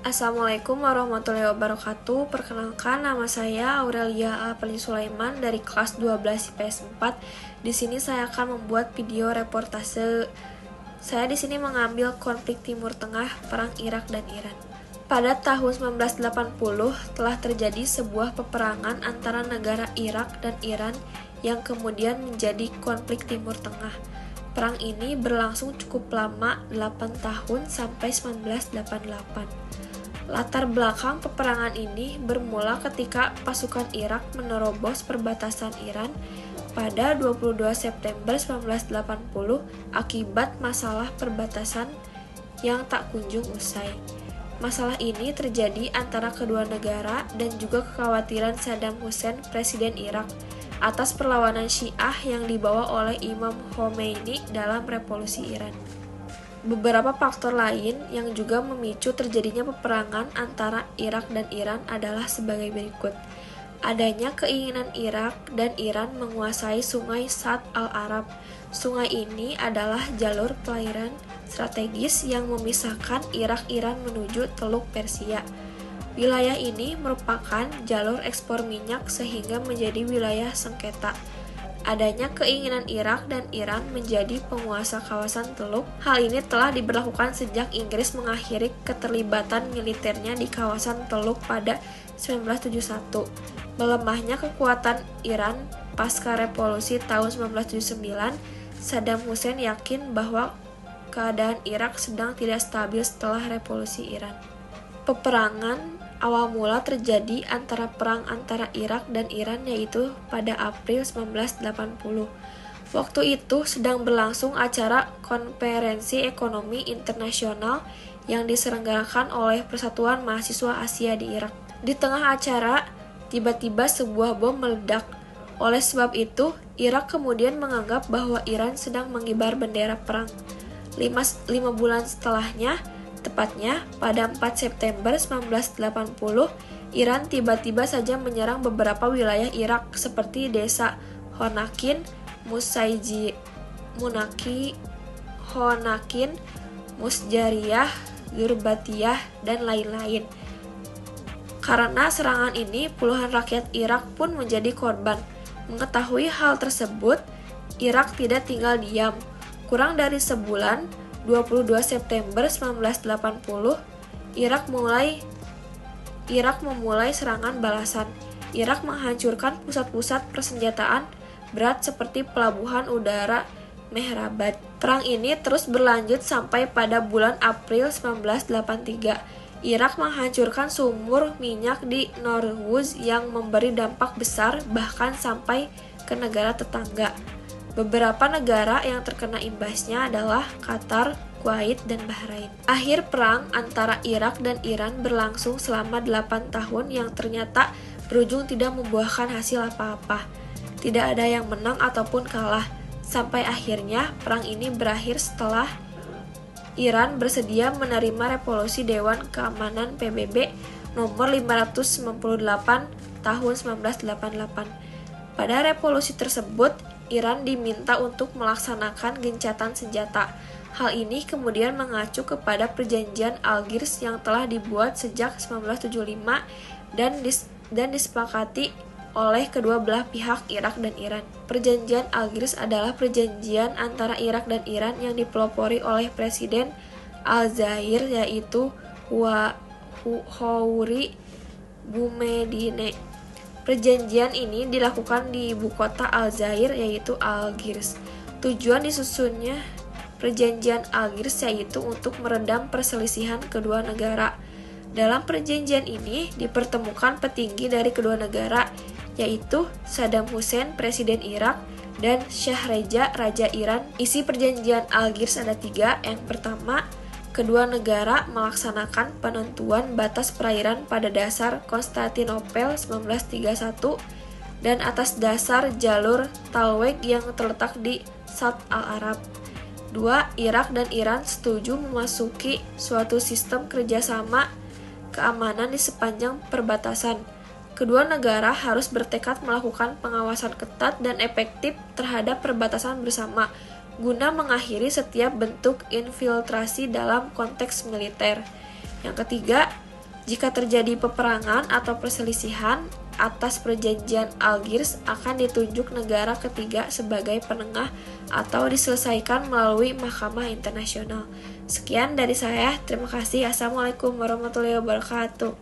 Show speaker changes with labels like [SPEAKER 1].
[SPEAKER 1] Assalamualaikum warahmatullahi wabarakatuh. Perkenalkan, nama saya Aurelia Apeli Sulaiman dari kelas 12 IPS 4. Di sini saya akan membuat video reportase. Saya di sini mengambil konflik Timur Tengah, perang Irak dan Iran. Pada tahun 1980 telah terjadi sebuah peperangan antara negara Irak dan Iran yang kemudian menjadi konflik Timur Tengah. Perang ini berlangsung cukup lama, 8 tahun sampai 1988. Latar belakang peperangan ini bermula ketika pasukan Irak menerobos perbatasan Iran pada 22 September 1980 akibat masalah perbatasan yang tak kunjung usai. Masalah ini terjadi antara kedua negara dan juga kekhawatiran Saddam Hussein, Presiden Irak, atas perlawanan Syiah yang dibawa oleh Imam Khomeini dalam revolusi Iran. Beberapa faktor lain yang juga memicu terjadinya peperangan antara Irak dan Iran adalah sebagai berikut. Adanya keinginan Irak dan Iran menguasai sungai Shatt al-Arab. Sungai ini adalah jalur perairan strategis yang memisahkan Irak-Iran menuju Teluk Persia. Wilayah ini merupakan jalur ekspor minyak sehingga menjadi wilayah sengketa. Adanya keinginan Irak dan Iran menjadi penguasa kawasan Teluk. Hal ini telah diberlakukan sejak Inggris mengakhiri keterlibatan militernya di kawasan Teluk pada 1971. Melemahnya kekuatan Iran pasca revolusi tahun 1979, Saddam Hussein yakin bahwa keadaan Irak sedang tidak stabil setelah revolusi Iran. Peperangan awal mula terjadi antara perang antara Irak dan Iran yaitu pada April 1980. Waktu itu sedang berlangsung acara Konferensi Ekonomi Internasional yang diselenggarakan oleh Persatuan Mahasiswa Asia di Irak. Di tengah acara, tiba-tiba sebuah bom meledak. Oleh sebab itu, Irak kemudian menganggap bahwa Iran sedang mengibar bendera perang. 5 bulan setelahnya, tepatnya pada 4 September 1980, Iran tiba-tiba saja menyerang beberapa wilayah Irak seperti desa Honakin, Honakin, Musjariyah, Zurbatiyah, dan lain-lain. Karena serangan ini, puluhan rakyat Irak pun menjadi korban. Mengetahui hal tersebut, Irak tidak tinggal diam. Kurang dari sebulan, 22 September 1980, Irak memulai serangan balasan. Irak menghancurkan pusat-pusat persenjataan berat seperti pelabuhan udara Mehrabad. Perang ini terus berlanjut sampai pada bulan April 1983. Irak menghancurkan sumur minyak di Norwuz yang memberi dampak besar bahkan sampai ke negara tetangga. Beberapa negara yang terkena imbasnya adalah Qatar, Kuwait, dan Bahrain. Akhir perang antara Irak dan Iran berlangsung selama 8 tahun yang ternyata berujung tidak membuahkan hasil apa-apa. Tidak ada yang menang ataupun kalah. Sampai akhirnya perang ini berakhir setelah Iran bersedia menerima Resolusi Dewan Keamanan PBB nomor 598 tahun 1988. Pada resolusi tersebut, Iran diminta untuk melaksanakan gencatan senjata. Hal ini kemudian mengacu kepada Perjanjian Algiers yang telah dibuat sejak 1975 dan disepakati oleh kedua belah pihak Irak dan Iran. Perjanjian Algiers adalah perjanjian antara Irak dan Iran yang dipelopori oleh Presiden Al-Zair yaitu Houari Boumediene. Perjanjian ini dilakukan di ibu kota Al-Zair yaitu Algiers. Tujuan disusunnya Perjanjian Algiers yaitu untuk meredam perselisihan kedua negara. Dalam perjanjian ini dipertemukan petinggi dari kedua negara yaitu Saddam Hussein, Presiden Irak, dan Shah Reza, Raja Iran. Isi perjanjian Algiers ada 3. Yang pertama, kedua negara melaksanakan penentuan batas perairan pada dasar Konstantinopel 1931 dan atas dasar jalur Talweg yang terletak di Shatt al-Arab. 2. Irak dan Iran setuju memasuki suatu sistem kerjasama keamanan di sepanjang perbatasan. Kedua negara harus bertekad melakukan pengawasan ketat dan efektif terhadap perbatasan bersama, guna mengakhiri setiap bentuk infiltrasi dalam konteks militer. Yang ketiga, Jika terjadi peperangan atau perselisihan atas perjanjian Algiers, akan ditunjuk negara ketiga sebagai penengah atau diselesaikan melalui Mahkamah Internasional. Sekian dari saya, terima kasih. Assalamualaikum warahmatullahi wabarakatuh.